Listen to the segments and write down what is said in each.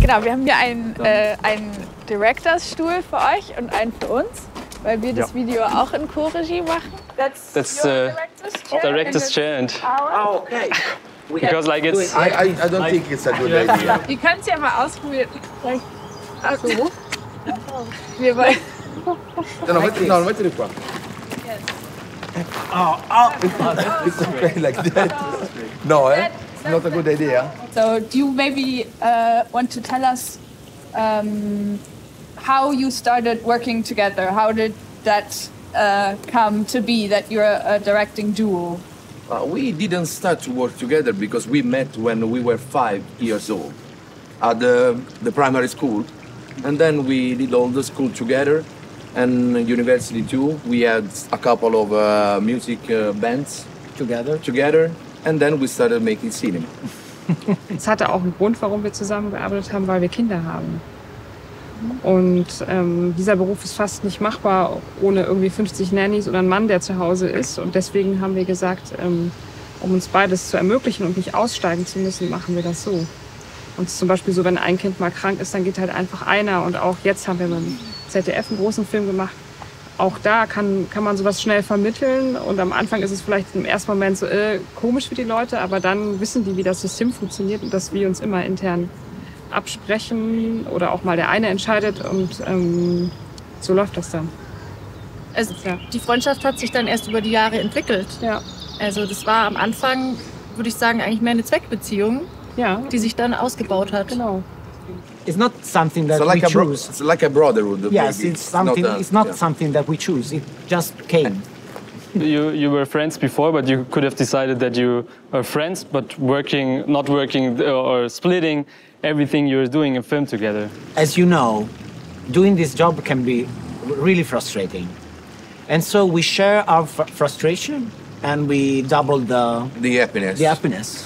Genau, wir haben hier einen Directors-Stuhl für euch und einen für uns, weil wir das Video auch in Co-Regie machen. That's the director's chair. And Oh, okay. because like it's I don't think it's a good idea. Ihr könnt es ja mal ausprobieren. So. Wir wollen. No, mettili qua. It's okay like that. No, eh? It's not a good idea. So, do you maybe want to tell us how you started working together? How did that come to be that you're a directing duo? We didn't start to work together because we met when we were 5 years old at the primary school. And then we did all the school together and university too. We had a couple of music bands together. And then we started making cinema. Es hatte auch einen Grund, warum wir zusammengearbeitet haben, weil wir Kinder haben. Und dieser Beruf ist fast nicht machbar ohne irgendwie 50 Nannies oder einen Mann, der zu Hause ist. Und deswegen haben wir gesagt, um uns beides zu ermöglichen und nicht aussteigen zu müssen, machen wir das so. Und es ist zum Beispiel so, wenn ein Kind mal krank ist, dann geht halt einfach einer. Und auch jetzt haben wir beim ZDF einen großen Film gemacht. Auch da kann man sowas schnell vermitteln. Und am Anfang ist es vielleicht im ersten Moment so komisch für die Leute, aber dann wissen die, wie das System funktioniert und dass wir uns immer intern absprechen oder auch mal der eine entscheidet. Und so läuft das dann. Also, die Freundschaft hat sich dann erst über die Jahre entwickelt. Ja. Also das war am Anfang, würde ich sagen, eigentlich mehr eine Zweckbeziehung, die sich dann ausgebaut hat. Genau. It's not something that like we choose. It's like a brotherhood. Yes, maybe. it's something. It's not yeah. something that we choose. It just came. you were friends before, but you could have decided that you are friends, but not working or splitting everything you're doing in film together. As you know, doing this job can be really frustrating, and so we share our frustration and we double the happiness. The happiness.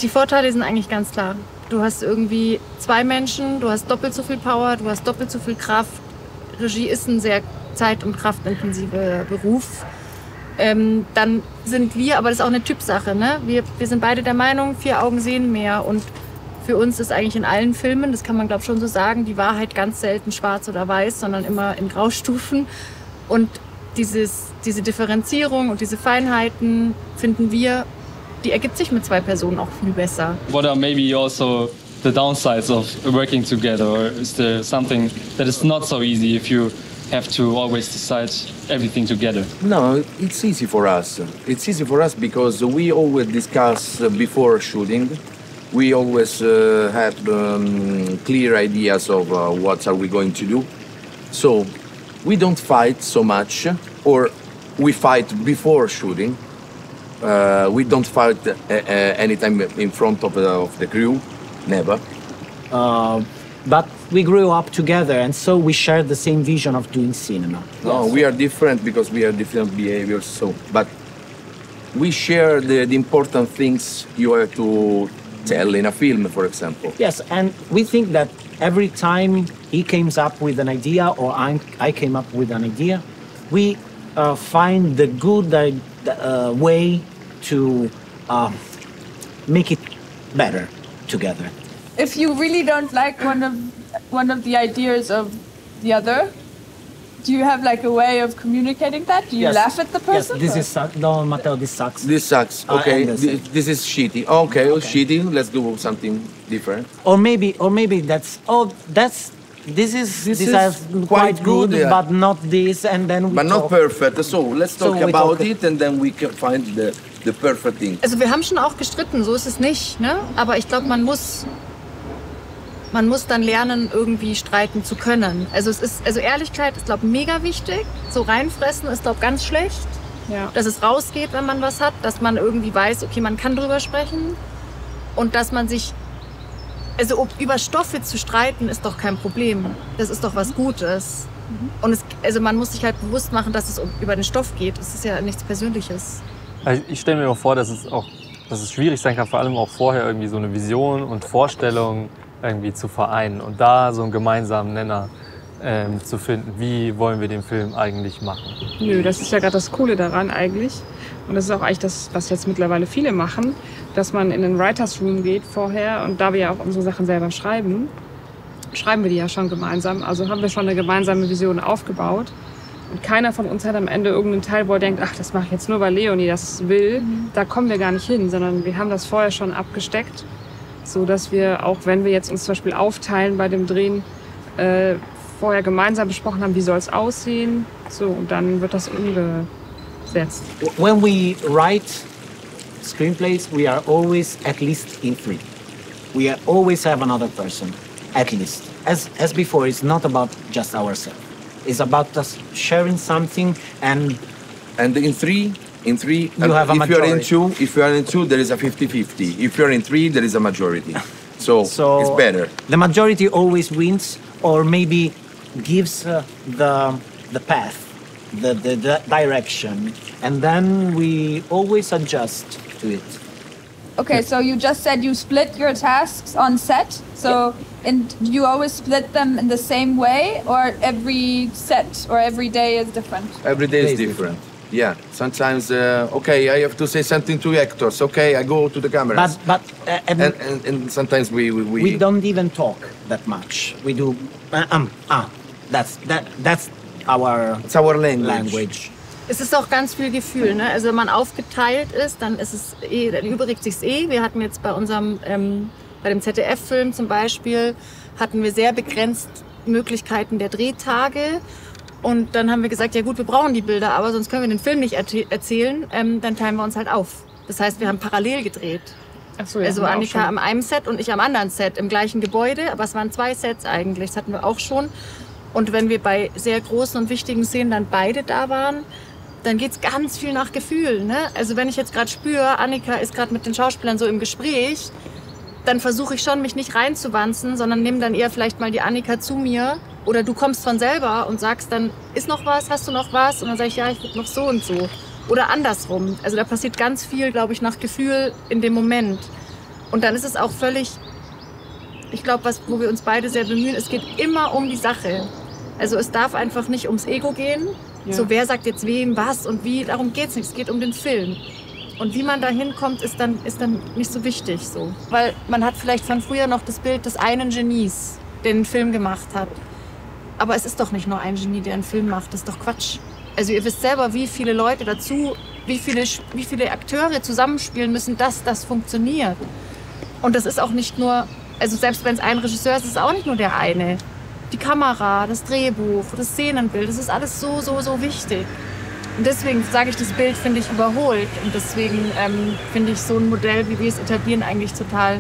Die Vorteile sind eigentlich ganz klar. Du hast irgendwie 2 Menschen, du hast doppelt so viel Power, du hast doppelt so viel Kraft. Regie ist ein sehr zeit- und kraftintensiver Beruf. Dann sind wir, aber das ist auch eine Typsache, ne? Wir sind beide der Meinung, 4 Augen sehen mehr. Und für uns ist eigentlich in allen Filmen, das kann man glaube ich schon so sagen, die Wahrheit ganz selten schwarz oder weiß, sondern immer in Graustufen. Und diese Differenzierung und diese Feinheiten finden wir, die ergibt sich mit 2 Personen auch viel besser. What are maybe also the downsides of working together? Or is there something that is not so easy if you have to always decide everything together? No, it's easy for us. It's easy for us because we always discuss before shooting. We always have clear ideas of what are we going to do. So we don't fight so much, or we fight before shooting. We don't fight anytime in front of the crew, never. But we grew up together, and so we share the same vision of doing cinema. No, we are different because we have different behaviors. So, but we share the important things you have to tell in a film, for example. Yes, and we think that every time he comes up with an idea or I came up with an idea, we find the good way to make it better together. If you really don't like one of the ideas of the other, do you have like a way of communicating that? Do you laugh at the person? Yes, this is no, Matteo, this sucks. This sucks. Okay, this is shitty. Okay, shitty. Let's do something different. Or maybe this is quite good, yeah. but not this, and then we But talk. not perfect. So let's talk about it, and then we can find the perfect thing. Also wir haben schon auch gestritten, so ist es nicht, ne? Aber ich glaube, man muss dann lernen, irgendwie streiten zu können. Also Ehrlichkeit ist, glaube ich, mega wichtig. So reinfressen ist, glaube ich, ganz schlecht. Ja. Dass es rausgeht, wenn man was hat, dass man irgendwie weiß, okay, man kann drüber sprechen und dass man sich, also über Stoffe zu streiten ist doch kein Problem. Das ist doch was Gutes. Und also man muss sich halt bewusst machen, dass es über den Stoff geht. Es ist ja nichts Persönliches. Also ich stelle mir auch vor, dass es schwierig sein kann, vor allem auch vorher irgendwie so eine Vision und Vorstellung irgendwie zu vereinen und da so einen gemeinsamen Nenner zu finden. Wie wollen wir den Film eigentlich machen? Nö, das ist ja gerade das Coole daran eigentlich. Und das ist auch eigentlich das, was jetzt mittlerweile viele machen, dass man in den Writers Room geht vorher und da wir ja auch unsere Sachen selber schreiben wir die ja schon gemeinsam. Also haben wir schon eine gemeinsame Vision aufgebaut. Und keiner von uns hat am Ende irgendeinen Teil, wo er denkt, ach, das mache ich jetzt nur, weil Leonie das will. Da kommen wir gar nicht hin, sondern wir haben das vorher schon abgesteckt, so dass wir, auch wenn wir jetzt uns zum Beispiel aufteilen bei dem Drehen, vorher gemeinsam besprochen haben, wie soll es aussehen. So, und dann wird das umgesetzt. When we write screenplays, we are always at least in three. We always have another person, at least. As before, it's not about just ourselves. It's about us sharing something and in three, you have a if you're in majority. if you are in two, there is a 50-50. If you're in three, there is a majority. So it's better. The majority always wins, or maybe gives the path, the direction, and then we always adjust to it. Okay, so you just said you split your tasks on set. So, and you always split them in the same way, or every set or every day is different? Every day is different. Yeah, sometimes, okay, I have to say something to actors. Okay, I go to the cameras. But and sometimes we don't even talk that much. We do, that's our language. Es ist auch ganz viel Gefühl, ne? Also wenn man aufgeteilt ist, dann ist es dann übrigt sich's Wir hatten jetzt bei unserem, bei dem ZDF-Film zum Beispiel, hatten wir sehr begrenzt Möglichkeiten der Drehtage. Und dann haben wir gesagt, ja gut, wir brauchen die Bilder, aber sonst können wir den Film nicht erzählen. Dann teilen wir uns halt auf. Das heißt, wir haben parallel gedreht. Ach so, ja, also Annika am einen Set und ich am anderen Set, im gleichen Gebäude. Aber es waren 2 Sets eigentlich, das hatten wir auch schon. Und wenn wir bei sehr großen und wichtigen Szenen dann beide da waren, dann geht's ganz viel nach Gefühl. Ne? Also wenn ich jetzt gerade spüre, Annika ist gerade mit den Schauspielern so im Gespräch, dann versuche ich schon, mich nicht reinzuwanzen, sondern nehme dann eher vielleicht mal die Annika zu mir. Oder du kommst von selber und sagst dann, ist noch was, hast du noch was? Und dann sage ich, ja, ich will noch so und so. Oder andersrum. Also da passiert ganz viel, glaube ich, nach Gefühl in dem Moment. Und dann ist es auch völlig, ich glaube, wo wir uns beide sehr bemühen, es geht immer um die Sache. Also es darf einfach nicht ums Ego gehen. Ja. So, wer sagt jetzt wem, was und wie, darum geht's nicht. Es geht um den Film. Und wie man da hinkommt, ist dann nicht so wichtig. So. Weil man hat vielleicht von früher noch das Bild des einen Genies, der einen Film gemacht hat. Aber es ist doch nicht nur ein Genie, der einen Film macht. Das ist doch Quatsch. Also ihr wisst selber, wie viele Leute dazu, wie viele Akteure zusammenspielen müssen, dass das funktioniert. Und das ist auch nicht nur, also selbst wenn es ein Regisseur ist, ist es auch nicht nur der eine. Die Kamera, das Drehbuch, das Szenenbild, das ist alles so wichtig. Und deswegen sage ich, das Bild finde ich überholt. Und deswegen finde ich so ein Modell, wie wir es etablieren, eigentlich total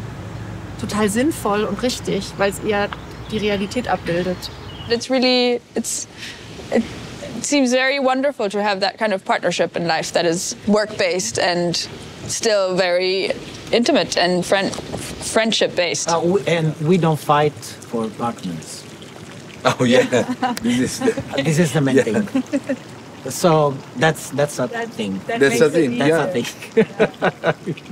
sinnvoll und richtig, weil es eher die Realität abbildet. It seems very wonderful to have that kind of partnership in life that is work-based and still very intimate and friendship-based. And we don't fight for partners. Oh yeah, this is the main thing. So that's a thing. That's a thing. That's a thing.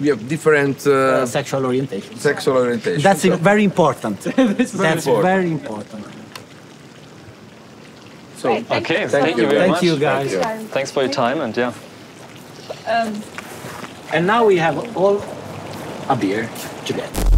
We have different sexual orientation. Sexual orientation. That's very important. That's very important. So, okay, thank you very much. Thank you, guys. Thanks for your time and yeah. And now we have all a beer together.